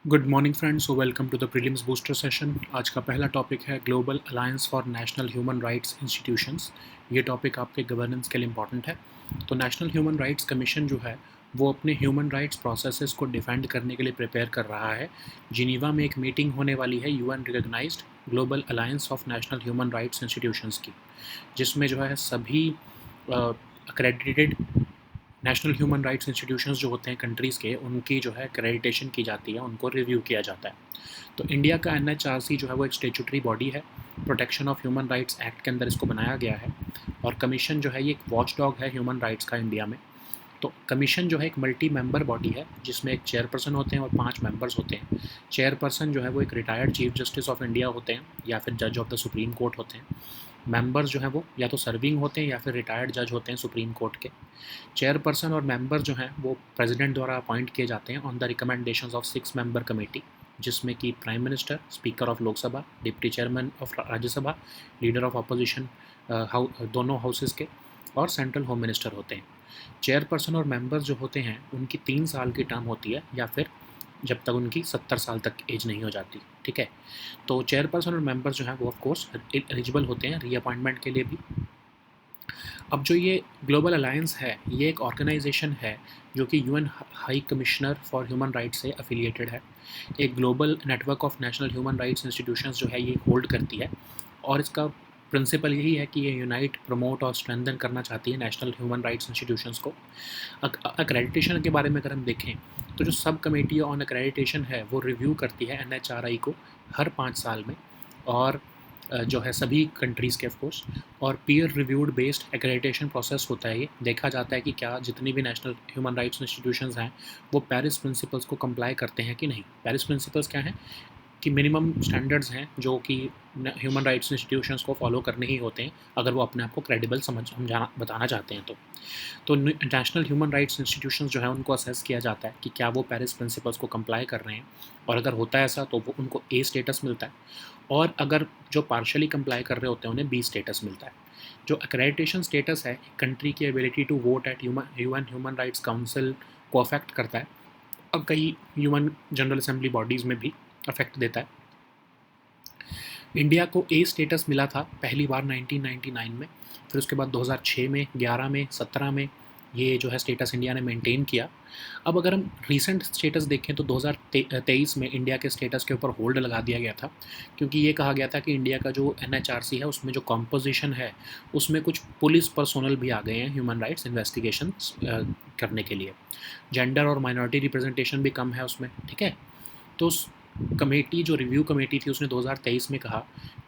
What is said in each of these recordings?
Good morning friends, so welcome to the prelims booster session. आज का पहला topic है global alliance for national human rights institutions. ये topic आपके governance के लिए इंपॉर्टेंट है। तो नेशनल ह्यूमन राइट्स कमीशन जो है वो अपने ह्यूमन राइट्स प्रोसेसेस को डिफेंड करने के लिए प्रिपेयर कर रहा है। जिनीवा में एक मीटिंग होने वाली है UN recognized global alliance of national human rights institutions की, जिसमें जो है सभी accredited national human rights institutions जो होते हैं कंट्रीज़ के, उनकी जो है क्रेडिटेशन की जाती है, उनको रिव्यू किया जाता है। तो इंडिया का एनएचआरसी जो है वो एक स्टेचुटरी बॉडी है। Protection of human rights act के अंदर इसको बनाया गया है। और कमीशन जो है ये एक वॉच डॉग है ह्यूमन राइट्स का इंडिया में। तो कमीशन जो है एक मल्टी मेंबर बॉडी है, जिसमें एक चेयरपर्सन होते हैं और 5 मेंबर्स होते हैं। चेयरपर्सन जो है वो एक retired chief justice of India होते हैं या फिर जज ऑफ द सुप्रीम कोर्ट होते हैं। मेंबर्स जो हैं वो या तो सर्विंग होते हैं या फिर रिटायर्ड जज होते हैं सुप्रीम कोर्ट के। चेयरपर्सन और मेंबर जो हैं वो प्रेसिडेंट द्वारा अपॉइंट किए जाते हैं on the recommendations of 6 member committee, जिसमें कि prime minister, speaker of Lok Sabha, deputy chairman of Rajya Sabha, leader of opposition दोनों हाउसेस के, और सेंट्रल होम मिनिस्टर होते हैं। चेयरपर्सन और मेंबर्स जो होते हैं उनकी 3 साल की टर्म होती है, या फिर जब तक उनकी 70 साल तक एज नहीं हो जाती। ठीक है। तो चेयरपर्सन और मेंबर्स जो हैं वो ऑफ कोर्स एलिजिबल होते हैं रीअपॉइंटमेंट के लिए भी। अब जो ये ग्लोबल अलायंस है, ये एक ऑर्गेनाइजेशन है जो कि UN high commissioner for human rights से एफिलिएटेड है। एक global network of national human rights institutions जो है ये होल्ड करती है। और इसका प्रिंसिपल यही है कि ये यूनाइट, प्रमोट और स्ट्रेंथन करना चाहती है नेशनल ह्यूमन राइट्स इंस्टीट्यूशंस को। अक्रेडिटेशन के बारे में अगर हम देखें तो जो सब कमेटी ऑन अक्रेडिटेशन है वो रिव्यू करती है एनएचआरआई को हर 5 साल में। और जो है सभी कंट्रीज़ के ऑफकोर्स, और peer reviewed based accreditation process होता है। ये देखा जाता है कि क्या जितनी भी नेशनल ह्यूमन राइट्स इंस्टीट्यूशंस हैं वो पेरिस प्रिंसिपल्स को कंप्लाई करते हैं कि नहीं। पेरिस प्रिंसिपल्स क्या हैं कि मिनिमम स्टैंडर्ड्स हैं जो कि ह्यूमन राइट्स इंस्टीट्यूशंस को फॉलो करने ही होते हैं अगर वो अपने आप को क्रेडिबल समझाना बताना चाहते हैं। तो नेशनल ह्यूमन राइट्स इंस्टीट्यूशंस जो है उनको असेस किया जाता है कि क्या वो पेरिस प्रिंसिपल्स को कंप्लाई कर रहे हैं, और अगर होता है ऐसा तो वो उनको ए स्टेटस मिलता है, और अगर जो पार्शली कंप्लाई कर रहे होते हैं उन्हें बी स्टेटस मिलता है। जो एक्रेडिटेशन स्टेटस है कंट्री की ability to vote at UN human rights council को अफेक्ट करता है, और कई ह्यूमन जनरल असेंबली बॉडीज़ में भी अफेक्ट देता है। इंडिया को ए स्टेटस मिला था पहली बार 1999 में, फिर उसके बाद 2006 में, 11 में, 17 में ये जो है स्टेटस इंडिया ने मेंटेन किया। अब अगर हम रीसेंट स्टेटस देखें तो 2023 में इंडिया के स्टेटस के ऊपर होल्ड लगा दिया गया था, क्योंकि ये कहा गया था कि इंडिया का जो एनएचआरसी है उसमें जो कॉम्पोजिशन है उसमें कुछ पुलिस पर्सोनल भी आ गए हैं ह्यूमन राइट्स इन्वेस्टिगेशन करने के लिए। जेंडर और माइनॉरिटी रिप्रेजेंटेशन भी कम है उसमें। ठीक है। तो कमेटी, जो रिव्यू कमेटी थी, उसने 2023 में कहा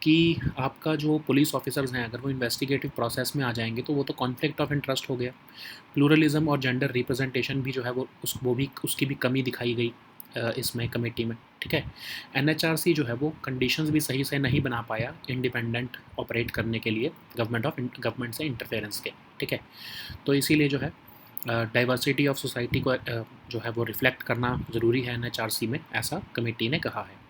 कि आपका जो पुलिस ऑफिसर्स हैं अगर वो इन्वेस्टिगेटिव प्रोसेस में आ जाएंगे तो वो तो कॉन्फ्लिक्ट ऑफ इंटरेस्ट हो गया। प्लूरलिज्म और जेंडर रिप्रेजेंटेशन भी जो है वो भी उसकी भी कमी दिखाई गई इसमें कमेटी में। ठीक है। एनएचआरसी जो है वो कंडीशंस भी सही से नहीं बना पाया इंडिपेंडेंट ऑपरेट करने के लिए गवर्नमेंट से इंटरफेरेंस के। ठीक है। तो इसीलिए जो है डाइवर्सिटी ऑफ सोसाइटी को जो है वो रिफ्लेक्ट करना ज़रूरी है एनएचआरसी में, ऐसा कमेटी ने कहा है।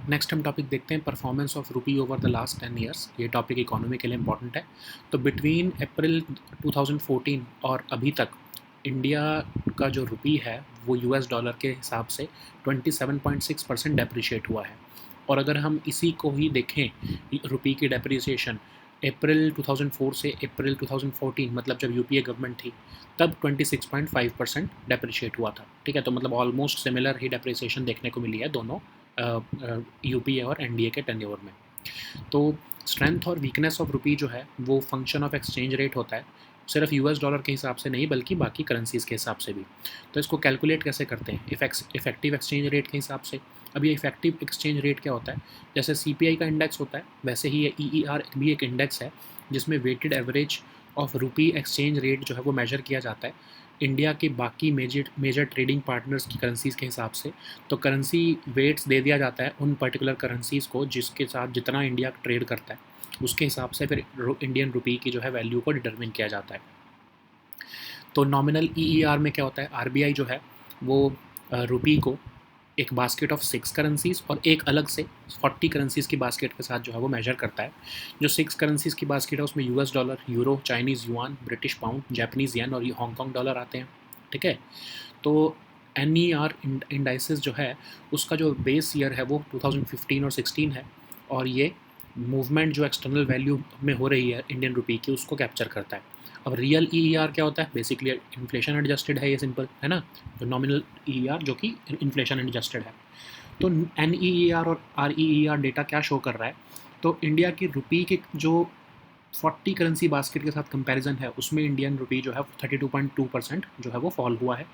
नेक्स्ट हम टॉपिक देखते हैं performance of rupee over the last 10 years. ये टॉपिक इकोनॉमी के लिए इंपॉर्टेंट है। तो बिटवीन अप्रैल 2014 और अभी तक इंडिया का जो रुपी है वो यूएस डॉलर के हिसाब से 27.6% डेप्रिशिएट हुआ है। और अगर हम इसी को ही देखें रुपी की डेप्रिसिएशन अप्रैल 2004 से अप्रैल 2014, मतलब जब यूपीए गवर्नमेंट थी, तब 26.5% डेप्रिशिएट हुआ था। ठीक है। तो मतलब ऑलमोस्ट सिमिलर ही डेप्रिसिएशन देखने को मिली है दोनों यूपीए और एनडीए के टेन्योर में। तो स्ट्रेंथ और वीकनेस ऑफ रुपी जो है वो फंक्शन ऑफ एक्सचेंज रेट होता है, सिर्फ यूएस डॉलर के हिसाब से नहीं बल्कि बाकी करेंसीज़ के हिसाब से भी। तो इसको कैलकुलेट कैसे करते हैं? इफेक्टिव एक्सचेंज रेट के हिसाब से। अब ये इफेक्टिव एक्सचेंज रेट क्या होता है? जैसे सीपीआई का इंडेक्स होता है वैसे ही ये ईईआर भी एक इंडेक्स है जिसमें weighted average of rupee exchange rate जो है वो मेजर किया जाता है इंडिया के बाकी मेजर ट्रेडिंग पार्टनर्स की करेंसीज़ के हिसाब से। तो करेंसी वेट्स दे दिया जाता है उन पर्टिकुलर करेंसीज़ को जिसके साथ जितना इंडिया ट्रेड करता है, उसके हिसाब से फिर इंडियन रुपी की जो है वैल्यू को डिटरमिन किया जाता है। तो नॉमिनल ईईआर में क्या होता है? आरबीआई जो है वो रुपी को एक बास्केट ऑफ 6 करेंसीज़ और एक अलग से 40 करेंसीज़ की बास्केट के साथ जो है वो मेजर करता है। जो 6 करेंसीज़ की बास्केट है उसमें US dollar, euro, Chinese yuan, British pound, Japanese yen और हांगकांग डॉलर आते हैं। ठीक है। तो NER इंडाइसिस जो है उसका जो बेस ईयर है वो 2015 और 16 है, और ये मूवमेंट जो एक्सटर्नल वैल्यू में हो रही है इंडियन रुपी की उसको कैप्चर करता है। अब रियल EER क्या होता है? बेसिकली इन्फ्लेशन एडजस्टेड है, ये सिंपल है ना, जो नॉमिनल EER जो कि इन्फ्लेशन एडजस्टेड है। तो NEER और REER डेटा क्या शो कर रहा है? तो इंडिया की रुपी के जो 40 करेंसी बास्केट के साथ कंपैरिजन है उसमें इंडियन रुपी जो है 32.2% जो है वो फॉल हुआ है।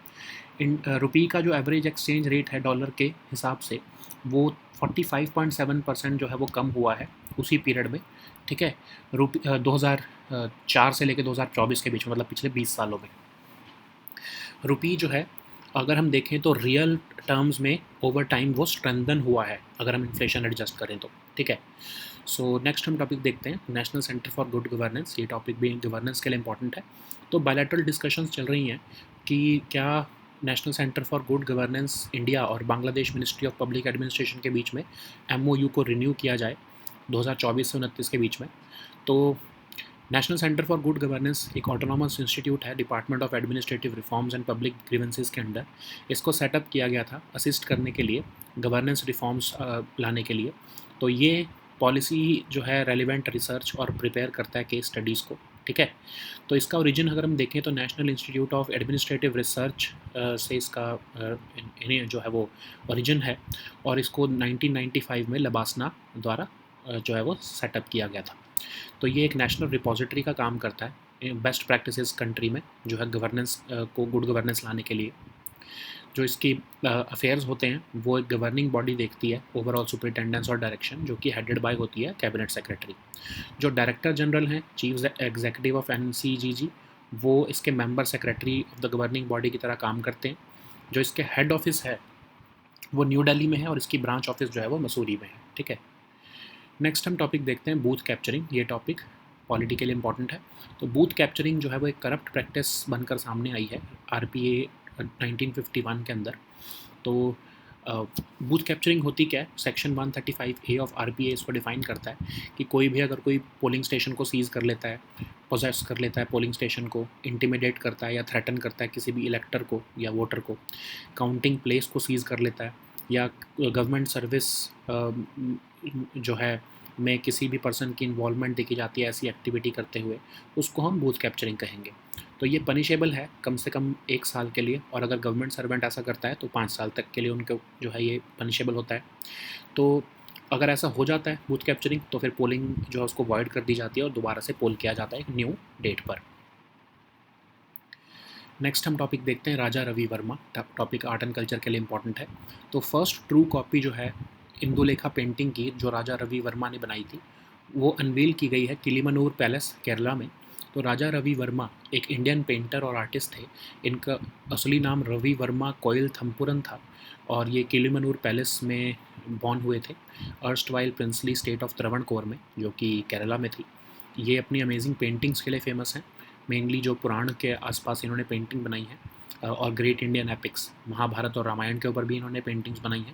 रुपी का जो एवरेज एक्सचेंज रेट है डॉलर के हिसाब से वो 45.7% जो है वो कम हुआ है उसी पीरियड में। ठीक है, 2004 से लेकर 2024 के बीच में, मतलब पिछले 20 सालों में रुपी जो है, अगर हम देखें तो रियल टर्म्स में ओवर टाइम वो स्ट्रेंथन हुआ है अगर हम इन्फ्लेशन एडजस्ट करें तो। ठीक है, सो नेक्स्ट हम टॉपिक देखते हैं, national centre for good governance. ये टॉपिक भी गवर्नेंस के लिए इंपॉर्टेंट है। तो बायलैटरल डिस्कशंस चल रही हैं कि क्या national centre for good governance India और Bangladesh ministry of public administration के बीच में MOU को रिन्यू किया जाए 2024 से 29 के बीच में। तो national centre for good governance एक ऑटोनॉमस इंस्टीट्यूट है department of administrative reforms and public grievances के अंडर। इसको सेटअप किया गया था असिस्ट करने के लिए, गवर्नेंस रिफॉर्म्स लाने के लिए। तो ये पॉलिसी जो है रेलिवेंट रिसर्च और प्रिपेयर करता है केस स्टडीज़ को। ठीक है, तो इसका ओरिजिन अगर हम देखें तो national institute of administrative research से इसका जो है वो ओरिजिन है, और इसको 1995 में लबासना द्वारा जो है वो सेटअप किया गया था। तो ये एक नेशनल रिपोजिटरी का काम करता है बेस्ट प्रैक्टिसेस कंट्री में जो है गवर्नेंस को, गुड गवर्नेंस लाने के लिए। जो इसकी अफेयर्स होते हैं वो एक गवर्निंग बॉडी देखती है ओवरऑल सुपरिटेंडेंस और डायरेक्शन, जो कि हेडेड बाय होती है कैबिनेट सेक्रेटरी। जो डायरेक्टर जनरल हैं, चीफ एग्जीक्यूटिव ऑफ NCGG, वो इसके member secretary of the governing body की तरह काम करते हैं। जो इसके हेड ऑफिस है वो न्यू दिल्ली में है, और इसकी ब्रांच ऑफिस जो है वो मसूरी में है। ठीक है, नेक्स्ट हम टॉपिक देखते हैं बूथ कैप्चरिंग। ये टॉपिक पॉलिटी के लिए इंपॉर्टेंट है। तो बूथ कैप्चरिंग जो है वो एक करप्ट प्रैक्टिस बनकर सामने आई है RPA 1951 के अंदर। तो बूथ कैप्चरिंग होती क्या है? सेक्शन 135A ऑफ RPA इसको डिफाइन करता है कि कोई भी अगर कोई पोलिंग स्टेशन को सीज़ कर लेता है, पोजेस कर लेता है पोलिंग स्टेशन को, इंटिमिडेट करता है या थ्रेटन करता है किसी भी इलेक्टर को या वोटर को, काउंटिंग प्लेस को सीज़ कर लेता है, या गवर्नमेंट सर्विस जो है में किसी भी पर्सन की इन्वॉल्वमेंट देखी जाती है ऐसी एक्टिविटी करते हुए, उसको हम बूथ कैप्चरिंग कहेंगे। तो ये पनिशेबल है कम से कम 1 साल के लिए, और अगर गवर्नमेंट सर्वेंट ऐसा करता है तो 5 साल तक के लिए उनको जो है ये पनिशेबल होता है। तो अगर ऐसा हो जाता है बूथ कैप्चरिंग तो फिर पोलिंग जो है उसको वॉइड कर दी जाती है और दोबारा से पोल किया जाता है एक न्यू डेट पर। नेक्स्ट हम टॉपिक देखते हैं Raja Ravi Varma. Topic art and culture के लिए इंपॉर्टेंट है। तो फर्स्ट ट्रू कॉपी जो है इंदुलेखा पेंटिंग की जो राजा रवि वर्मा ने बनाई थी वो अनवील की गई है किलीमनूर पैलेस केरला में। तो राजा रवि वर्मा एक इंडियन पेंटर और आर्टिस्ट थे। इनका असली नाम रवि वर्मा कोयल थम्पुरन था, और ये किलीमनूर पैलेस में बॉर्न हुए थे, erstwhile princely state of Travancore में, जो कि केरला में थी। ये अपनी अमेजिंग पेंटिंग्स के लिए फेमस हैं, मेनली जो पुराण के आसपास इन्होंने पेंटिंग बनाई है, और ग्रेट इंडियन एपिक्स महाभारत और रामायण के ऊपर भी इन्होंने पेंटिंग्स बनाई हैं।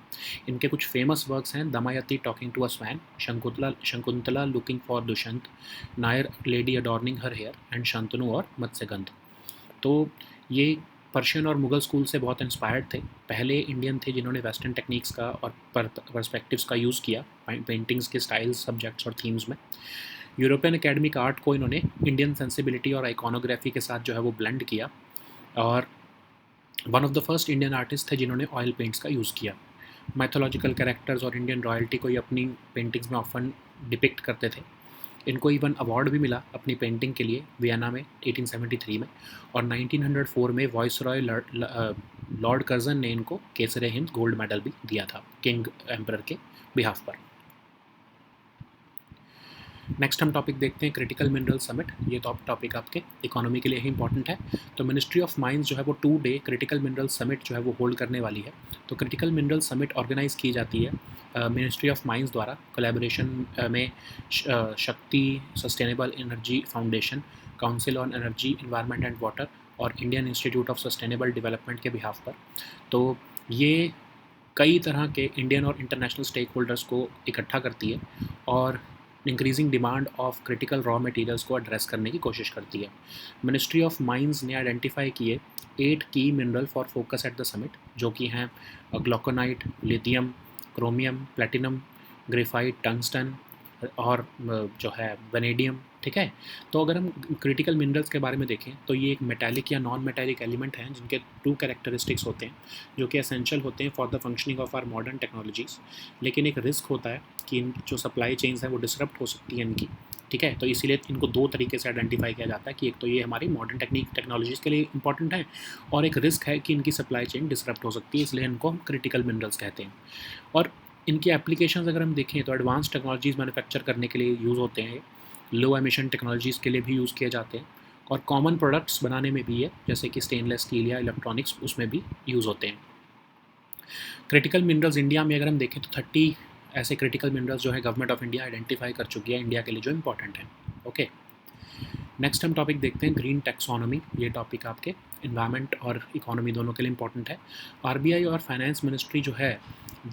इनके कुछ फेमस वर्क्स हैं Damayanti talking to a swan, Shakuntala looking for Dushyant, Nair lady adorning her hair, and Shantanu और मत्स्यगंध। तो ये पर्शियन और मुगल स्कूल से बहुत इंस्पायर्ड थे। पहले इंडियन थे जिन्होंने वेस्टर्न टेक्निक्स का और पर्सपेक्टिव्स का यूज़ किया पेंटिंग्स के स्टाइल्स, सब्जेक्ट्स और थीम्स में। यूरोपियन एकेडमिक आर्ट को इन्होंने इंडियन सेंसिबिलिटी और आइकॉनोग्राफी के साथ जो है वो ब्लेंड किया, और one of the first Indian artist थे जिन्होंने ऑयल पेंट्स का यूज़ किया। मैथोलॉजिकल कैरेक्टर्स और इंडियन रॉयल्टी को ये अपनी पेंटिंग्स में ऑफन डिपिक्ट करते थे। इनको इवन अवार्ड भी मिला अपनी पेंटिंग के लिए वियना में 1873 में, और 1904 में वॉइस रॉय लॉर्ड कर्जन ने इनको केसरे हिंद गोल्ड मेडल भी दिया था किंग एम्परर के बिहाफ पर। नेक्स्ट हम टॉपिक देखते हैं क्रिटिकल मिनरल समिट। ये टॉपिक आपके इकोनॉमी के लिए ही इंपॉर्टेंट है। तो मिनिस्ट्री ऑफ माइंस जो है वो 2 डे क्रिटिकल मिनरल समिट जो है वो होल्ड करने वाली है। तो क्रिटिकल मिनरल समिट ऑर्गेनाइज की जाती है मिनिस्ट्री ऑफ माइंस द्वारा कोलैबोरेशन में Shakti, sustainable energy foundation, council on energy, environment and water और Indian institute of sustainable development के बिहाफ पर। तो ये कई तरह के इंडियन और इंटरनेशनल स्टेक होल्डर्स को इकट्ठा करती है, और increasing demand of critical raw materials को एड्रेस करने की कोशिश करती है। मिनिस्ट्री ऑफ माइंस ने आइडेंटिफाई किए 8 की mineral for focus at the summit, जो कि हैं glauconite, lithium, chromium, platinum, graphite, tungsten और जो है वेनेडियम। ठीक है, तो अगर हम क्रिटिकल मिनरल्स के बारे में देखें तो ये एक मेटालिक या नॉन मेटालिक एलिमेंट हैं जिनके 2 कैरेक्टरिस्टिक्स होते हैं जो कि एसेंशियल होते हैं for the functioning of our modern technologies. लेकिन एक रिस्क होता है कि इन जो सप्लाई चेन्स हैं वो डिसरप्ट हो सकती हैं इनकी। ठीक है, तो इसीलिए इनको 2 तरीके से आइडेंटिफाई किया जाता है कि एक तो ये हमारी मॉडर्न टेक्नोलॉजीज़ के लिए इंपॉर्टेंट है, और एक रिस्क है कि इनकी सप्लाई चेन डिसरप्ट हो सकती है, इसलिए इनको हम क्रिटिकल मिनरल्स कहते हैं। और इनकी एप्लीकेशंस अगर हम देखें तो एडवांस टेक्नोलॉजीज़ मैन्युफैक्चर करने के लिए यूज़ होते हैं, लो एमिशन टेक्नोलॉजीज़ के लिए भी यूज़ किए जाते हैं, और कॉमन प्रोडक्ट्स बनाने में भी है, जैसे कि स्टेनलेस स्टील या इलेक्ट्रॉनिक्स, उसमें भी यूज़ होते हैं। क्रिटिकल मिनरल्स इंडिया में अगर हम देखें तो 30 ऐसे क्रिटिकल मिनरल्स जो है गवर्नमेंट ऑफ इंडिया आइडेंटिफाई कर चुकी है इंडिया के लिए जो इंपॉर्टेंट है। ओके, नेक्स्ट हम टॉपिक देखते हैं ग्रीन टैक्सोनॉमी। ये टॉपिक आपके इन्वायरमेंट और इकोनॉमी दोनों के लिए इंपॉर्टेंट है। आरबीआई और फाइनेंस मिनिस्ट्री जो है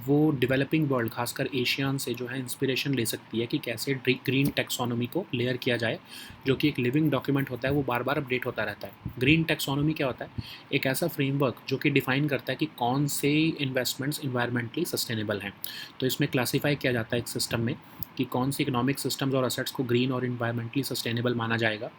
वो डेवलपिंग वर्ल्ड, खासकर एशियान से जो है इंस्पिरेशन ले सकती है कि कैसे ग्रीन टैक्सोनॉमी को लेयर किया जाए, जो कि एक लिविंग डॉक्यूमेंट होता है, वो बार बार अपडेट होता रहता है। ग्रीन टैक्सोनॉमी क्या होता है? एक ऐसा फ्रेमवर्क जो कि डिफाइन करता है कि कौन से इन्वेस्टमेंट्स इन्वायरमेंटली सस्टेनेबल हैं। तो इसमें क्लासीफाई किया जाता है एक सिस्टम में कि कौन सी इकोनॉमिक सिस्टम्स और असेट्स को ग्रीन और इन्वायरमेंटली सस्टेनेबल माना जाएगा।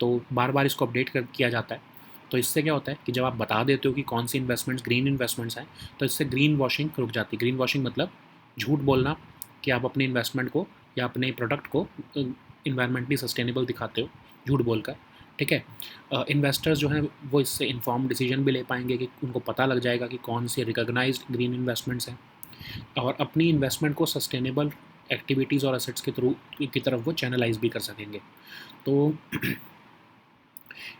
तो बार बार इसको अपडेट किया जाता है। तो इससे क्या होता है कि जब आप बता देते हो कि कौन सी इन्वेस्टमेंट्स ग्रीन इन्वेस्टमेंट्स हैं, तो इससे ग्रीन वॉशिंग रुक जाती है। ग्रीन वॉशिंग मतलब झूठ बोलना कि आप अपने इन्वेस्टमेंट को या अपने प्रोडक्ट को इन्वायरमेंटली सस्टेनेबल दिखाते हो झूठ बोलकर। ठीक है, इन्वेस्टर्स जो हैं वो इससे इन्फॉर्म डिसीजन भी ले पाएंगे कि उनको पता लग जाएगा कि कौन सी रिकॉग्नाइज्ड ग्रीन इन्वेस्टमेंट्स हैं, और अपनी इन्वेस्टमेंट को सस्टेनेबल एक्टिविटीज़ और असेट्स के थ्रू की तरफ वो चैनलाइज भी कर सकेंगे। तो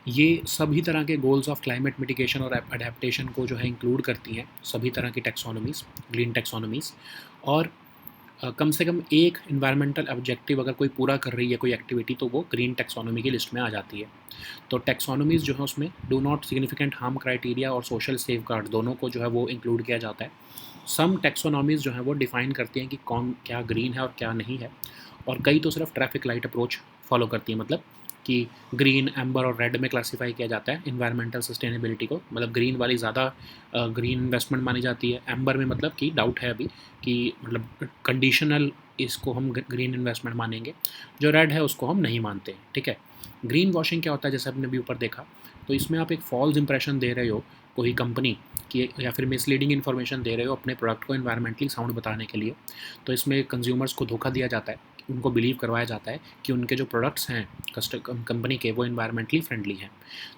ये सभी तरह के गोल्स ऑफ क्लाइमेट मिटिगेशन और अडेप्टेशन को जो है इंक्लूड करती हैं, सभी तरह की टैक्सोनॉमीज़, ग्रीन टैक्सोनॉमीज़। और कम से कम एक इन्वायरमेंटल ऑब्जेक्टिव अगर कोई पूरा कर रही है कोई एक्टिविटी, तो वो ग्रीन टैक्सोनॉमी की लिस्ट में आ जाती है। तो टैक्सोनॉमीज़ जो है उसमें do not significant harm criteria और सोशल सेफगार्ड दोनों को जो है वो इंक्लूड किया जाता है। सम टैक्सोनॉमीज़ जो है वो डिफ़ाइन करती हैं कि कौन क्या ग्रीन है और क्या नहीं है, और कई तो सिर्फ ट्रैफिक लाइट अप्रोच फॉलो करती है, मतलब कि ग्रीन, एम्बर और रेड में क्लासीफाई किया जाता है इन्वायरमेंटल सस्टेनेबिलिटी को। मतलब ग्रीन वाली ज़्यादा ग्रीन इन्वेस्टमेंट मानी जाती है, एम्बर में मतलब कि डाउट है अभी कि मतलब कंडीशनल इसको हम ग्रीन इन्वेस्टमेंट मानेंगे, जो रेड है उसको हम नहीं मानते। ठीक है, ग्रीन वॉशिंग क्या होता है जैसे आपने भी ऊपर देखा, तो इसमें आप एक फॉल्स इंप्रेशन दे रहे हो कोई कंपनी की, या फिर मिसलीडिंग इन्फॉर्मेशन दे रहे हो अपने प्रोडक्ट को इन्वायरमेंटली साउंड बताने के लिए। तो इसमें कंज्यूमर्स को धोखा दिया जाता है, उनको बिलीव करवाया जाता है कि उनके जो प्रोडक्ट्स हैं कंपनी के वो इन्वायरमेंटली फ्रेंडली हैं।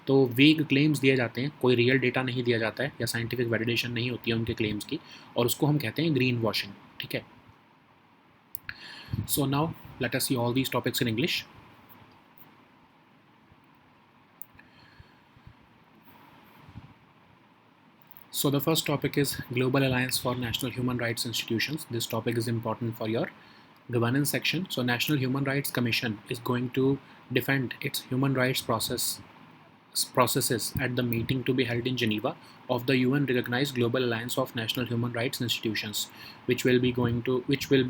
तो वीक क्लेम्स दिए जाते हैं, कोई रियल डेटा नहीं दिया जाता है या साइंटिफिक वैलिडेशन नहीं होती है उनके क्लेम्स की, और उसको हम कहते हैं ग्रीन वॉशिंग। ठीक है, so now let us see all these topics in English. So the first topic is Global Alliance for National Human Rights Institutions. This topic is important for your governance section. So National Human Rights Commission is going to defend its human rights processes at the meeting to be held in Geneva of the UN recognized Global Alliance of National Human Rights Institutions, which will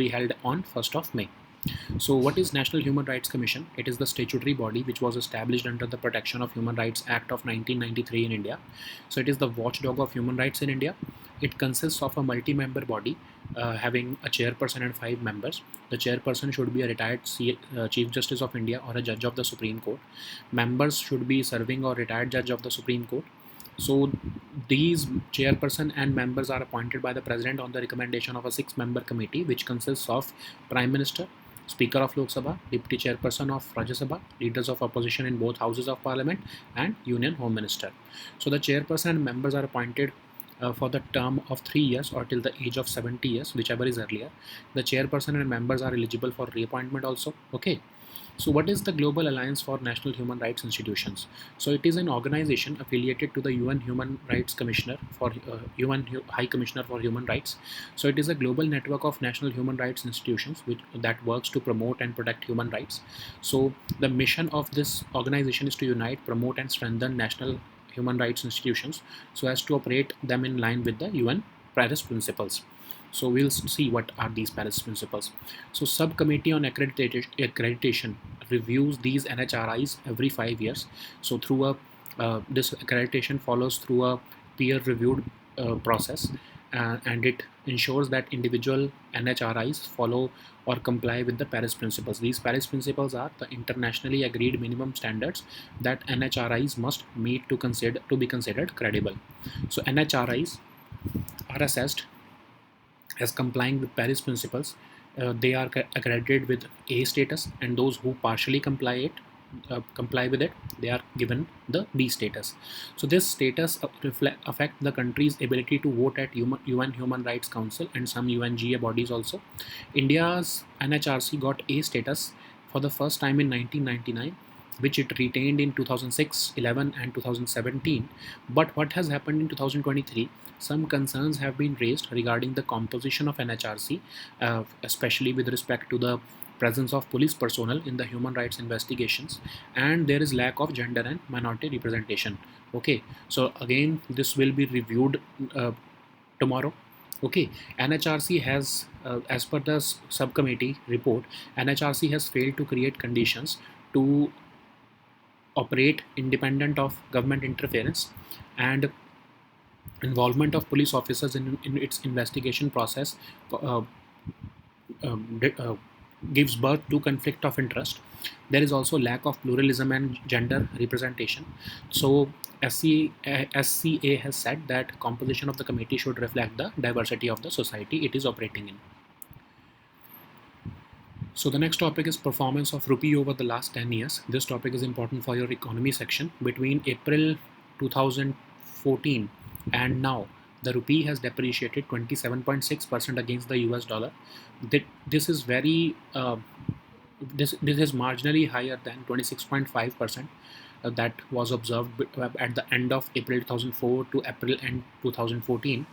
be held on 1st of May. So what is National Human Rights Commission? It is the statutory body which was established under the Protection of Human Rights Act of 1993 in India. So it is the watchdog of human rights in India. It consists of a multi-member body having a chairperson and 5 members. The chairperson should be a retired Chief Justice of India or a judge of the Supreme Court. Members should be serving or retired judge of the Supreme Court. So these chairperson and members are appointed by the President on the recommendation of a 6-member committee which consists of Prime Minister, Speaker of Lok Sabha, Deputy Chairperson of Rajya Sabha, leaders of opposition in both houses of parliament, and Union Home Minister. So the chairperson and members are appointed for the term of 3 years or till the age of 70 years, whichever is earlier. The chairperson and members are eligible for reappointment also. Okay. So what is the Global Alliance for National Human Rights Institutions? So it is an organization affiliated to the UN Human Rights Commissioner for UN High Commissioner for Human Rights. So it is a global network of national human rights institutions that works to promote and protect human rights. So the mission of this organization is to unite, promote and strengthen national human rights institutions so as to operate them in line with the UN Paris principles. So we'll see what are these Paris principles. So subcommittee on accreditation reviews these NHRIs every 5 years. So through a this accreditation follows through a peer-reviewed process, and it ensures that individual NHRIs follow or comply with the Paris principles. These Paris principles are the internationally agreed minimum standards that NHRIs must meet to be considered credible. So NHRIs are assessed as complying with Paris principles. They are accredited with A status, and those who partially comply with it, they are given the B status. So this status affect the country's ability to vote at UN Human Rights Council and some UNGA bodies also. India's NHRC got A status for the first time in 1999, which it retained in 2006, 11 and 2017. But what has happened in 2023? Some concerns have been raised regarding the composition of NHRC, especially with respect to the presence of police personnel in the human rights investigations, and there is lack of gender and minority representation. Okay, so again this will be reviewed tomorrow. Okay, NHRC has, as per the subcommittee report, NHRC has failed to create conditions to operate independent of government interference, and involvement of police officers in its investigation process uh, uh, gives birth to conflict of interest. There is also lack of pluralism and gender representation. So SCA has said that composition of the committee should reflect the diversity of the society it is operating in. So the next topic is performance of rupee over the last 10 years. This topic is important for your economy section. Between April 2014 and now, the rupee has depreciated 27.6% against the US dollar. This is very this is marginally higher than 26.5% that was observed at the end of April 2004 to April end 2014.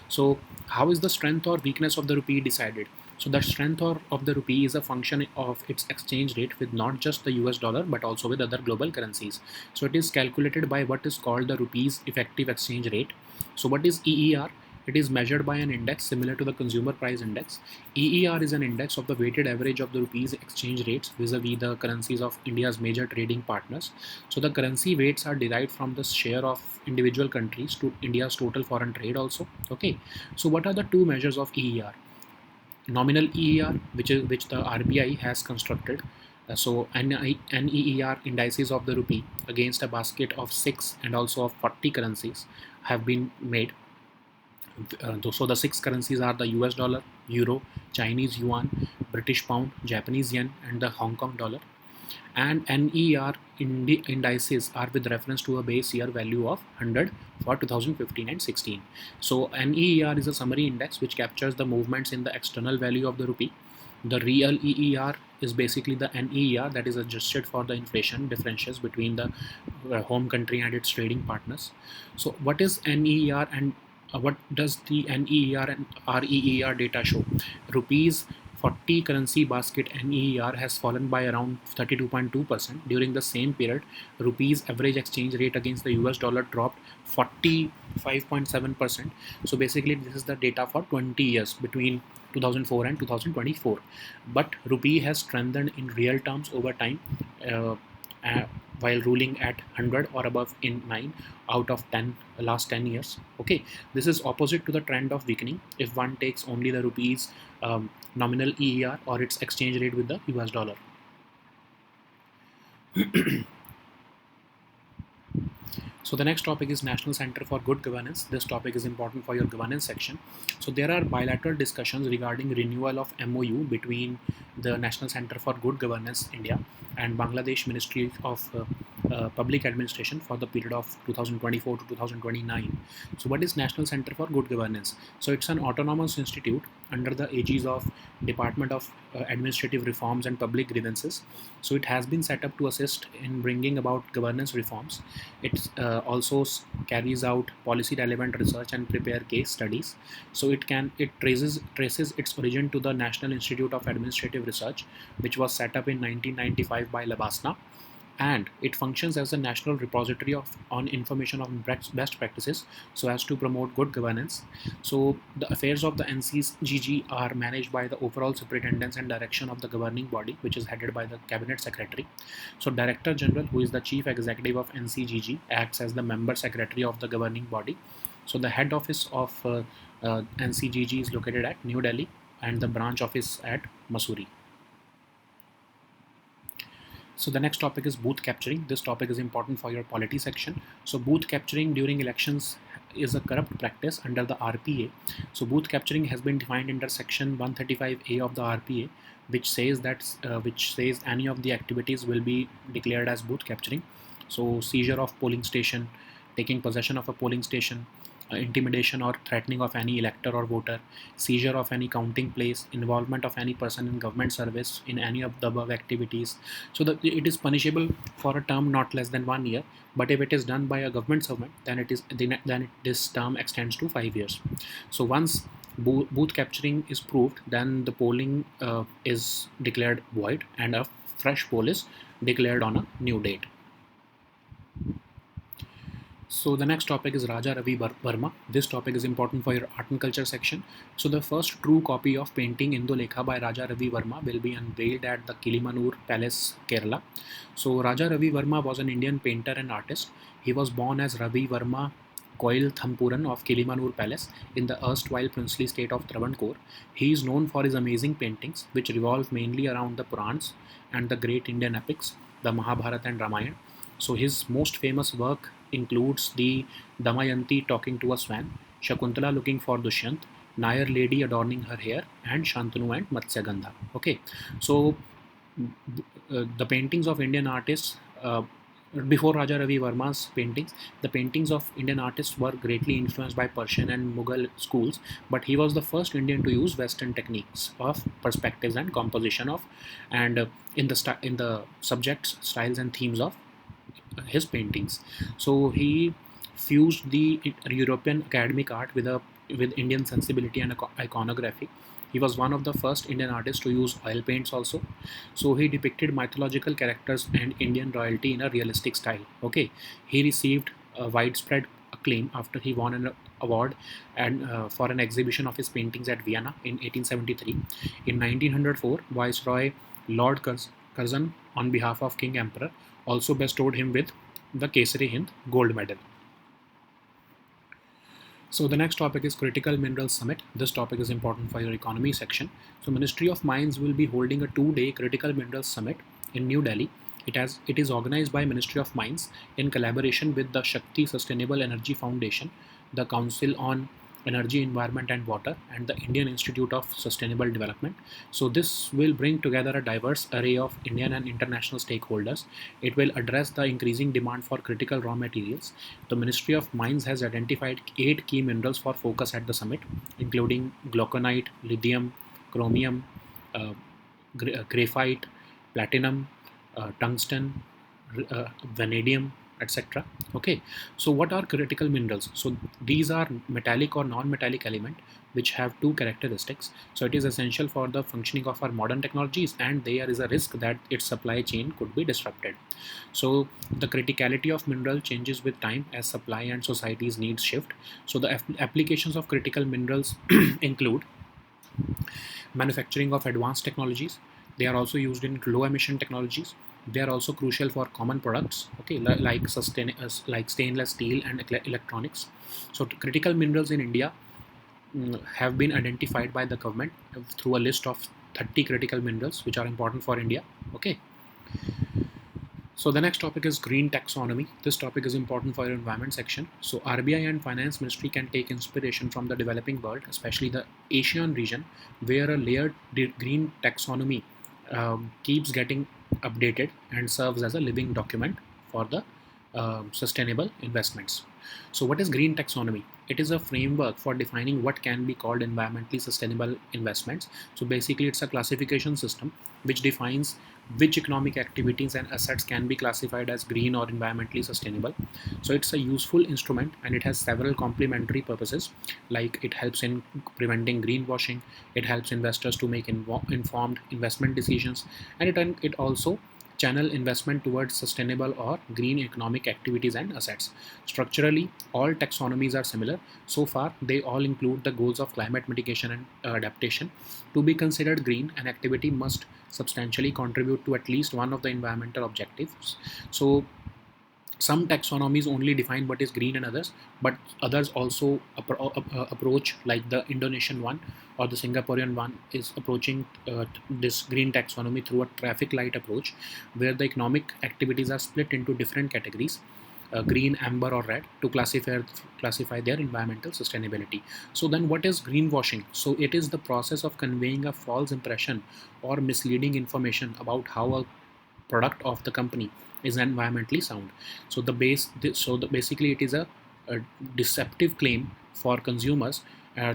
So how is the strength or weakness of the rupee decided? So the strength of the rupee is a function of its exchange rate with not just the US dollar but also with other global currencies. So it is calculated by what is called the rupee's effective exchange rate. So what is EER? It is measured by an index similar to the consumer price index. EER is an index of the weighted average of the rupee's exchange rates vis-a-vis the currencies of India's major trading partners. So the currency weights are derived from the share of individual countries to India's total foreign trade also. Okay, so what are the two measures of EER? Nominal EER, which the RBI has constructed. So NEER, indices of the rupee against a basket of 6 and also of 40 currencies, have been made. So the 6 currencies are the US dollar, euro, Chinese yuan, British pound, Japanese yen, and the Hong Kong dollar. And NER indices are with reference to a base year value of 100 for 2015 and 16. So NER is a summary index which captures the movements in the external value of the rupee. The real EER is basically the NER that is adjusted for the inflation differentials between the home country and its trading partners. So what is NER, and what does the NER and REER data show? Rupees 40 currency basket NER has fallen by around 32.2%. During the same period, rupees average exchange rate against the US dollar dropped 45.7%. So basically this is the data for 20 years between 2004 and 2024. But rupee has strengthened in real terms over time, while ruling at 100 or above in 9 out of 10 last 10 years. Okay, this is opposite to the trend of weakening if one takes only the rupees nominal EER or its exchange rate with the US dollar. So the next topic is National Center for Good Governance. This topic is important for your governance section. So there are bilateral discussions regarding renewal of MOU between the National Center for Good Governance India and Bangladesh Ministry of Public Administration for the period of 2024 to 2029. So what is National Center for Good Governance? So it's an autonomous institute under the aegis of Department of Administrative Reforms and Public Grievances. So it has been set up to assist in bringing about governance reforms. It also carries out policy relevant research and prepare case studies. So it traces its origin to the National Institute of Administrative Research, which was set up in 1995 by Labasna. and it functions as a national repository on information on best practices so as to promote good governance. So the affairs of the NCGG are managed by the overall superintendence and direction of the governing body, which is headed by the cabinet secretary. So Director General, who is the chief executive of NCGG, acts as the member secretary of the governing body. So the head office of NCGG is located at New Delhi and the branch office at Mussoorie. So the next topic is booth capturing. This topic is important for your polity section. So booth capturing during elections is a corrupt practice under the RPA. So booth capturing has been defined under section 135A of the RPA, which says any of the activities will be declared as booth capturing. So seizure of polling station, taking possession of a polling station, intimidation or threatening of any elector or voter, seizure of any counting place, involvement of any person in government service in any of the above activities. So that it is punishable for a term not less than 1 year. But if it is done by a government servant, then this term extends to 5 years. So once booth capturing is proved, then the polling is declared void and a fresh poll is declared on a new date. So the next topic is Raja Ravi Verma. This topic is important for your art and culture section. So the first true copy of painting Indulekha by Raja Ravi Verma will be unveiled at the Kilimanur Palace, Kerala. So Raja Ravi Verma was an Indian painter and artist. He was born as Ravi Verma Koil Thampuran of Kilimanur Palace in the erstwhile princely state of Travancore. He is known for his amazing paintings, which revolve mainly around the Purans and the great Indian epics, the Mahabharata and Ramayana. So his most famous work includes the Damayanti talking to a swan, Shakuntala looking for Dushyant, Nair lady adorning her hair, and Shantanu and Matsyagandha. Okay, so the paintings of Indian artists before Raja Ravi Verma's paintings, the paintings of Indian artists were greatly influenced by Persian and Mughal schools, but he was the first Indian to use Western techniques of perspectives and composition of, and in the subjects, styles, and themes of his paintings. So he fused the European academic art with Indian sensibility and iconography. He was one of the first Indian artists to use oil paints also. So he depicted mythological characters and Indian royalty in a realistic style. Okay, he received widespread acclaim after he won an award and for an exhibition of his paintings at Vienna in 1873. In 1904, Viceroy Lord Curzon, on behalf of King Emperor, also bestowed him with the Kesari Hind Gold Medal. So the next topic is Critical Minerals Summit. This topic is important for your economy section. So Ministry of Mines will be holding a 2-day Critical Minerals Summit in New Delhi. It is organized by Ministry of Mines in collaboration with the Shakti Sustainable Energy Foundation, the Council on Energy, Environment and Water, and the Indian Institute of Sustainable Development. So this will bring together a diverse array of Indian and international stakeholders. It will address the increasing demand for critical raw materials. The Ministry of Mines has identified 8 key minerals for focus at the summit, including glauconite, lithium, chromium, graphite, platinum, tungsten, vanadium, etc. Okay, so what are critical minerals? So these are metallic or non-metallic element which have 2 characteristics. So it is essential for the functioning of our modern technologies, and there is a risk that its supply chain could be disrupted. So the criticality of mineral changes with time as supply and society's needs shift. So the applications of critical minerals include manufacturing of advanced technologies. They are also used in low emission technologies. They are also crucial for common products, okay, like stainless steel and electronics. So critical minerals in India have been identified by the government through a list of 30 critical minerals which are important for India. Okay. So the next topic is green taxonomy. This topic is important for your environment section. So RBI and Finance Ministry can take inspiration from the developing world, especially the Asian region, where a layered green taxonomy keeps getting updated and serves as a living document for the sustainable investments. So what is green taxonomy? It is a framework for defining what can be called environmentally sustainable investments. So basically it's a classification system which defines which economic activities and assets can be classified as green or environmentally sustainable. So it's a useful instrument and it has several complementary purposes, like it helps in preventing greenwashing, it helps investors to make informed investment decisions, and it also channel investment towards sustainable or green economic activities and assets. Structurally, all taxonomies are similar. So far, they all include the goals of climate mitigation and adaptation. To be considered green, an activity must substantially contribute to at least one of the environmental objectives. So, some taxonomies only define what is green and others, but others also approach, like the Indonesian one or the Singaporean one is approaching this green taxonomy through a traffic light approach, where the economic activities are split into different categories, green, amber, or red, to classify their environmental sustainability. So then, what is greenwashing? So it is the process of conveying a false impression or misleading information about how a product of the company is environmentally sound. So basically it is a deceptive claim for consumers,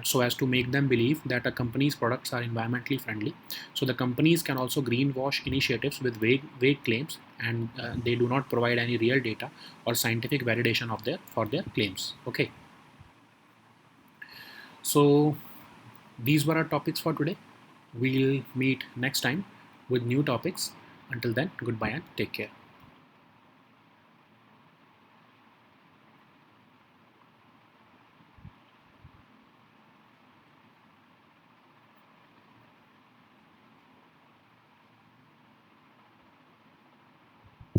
so as to make them believe that a company's products are environmentally friendly. So the companies can also greenwash initiatives with vague claims, and they do not provide any real data or scientific validation of their claims. Okay, so these were our topics for today. We'll meet next time with new topics. Until then, goodbye and take care.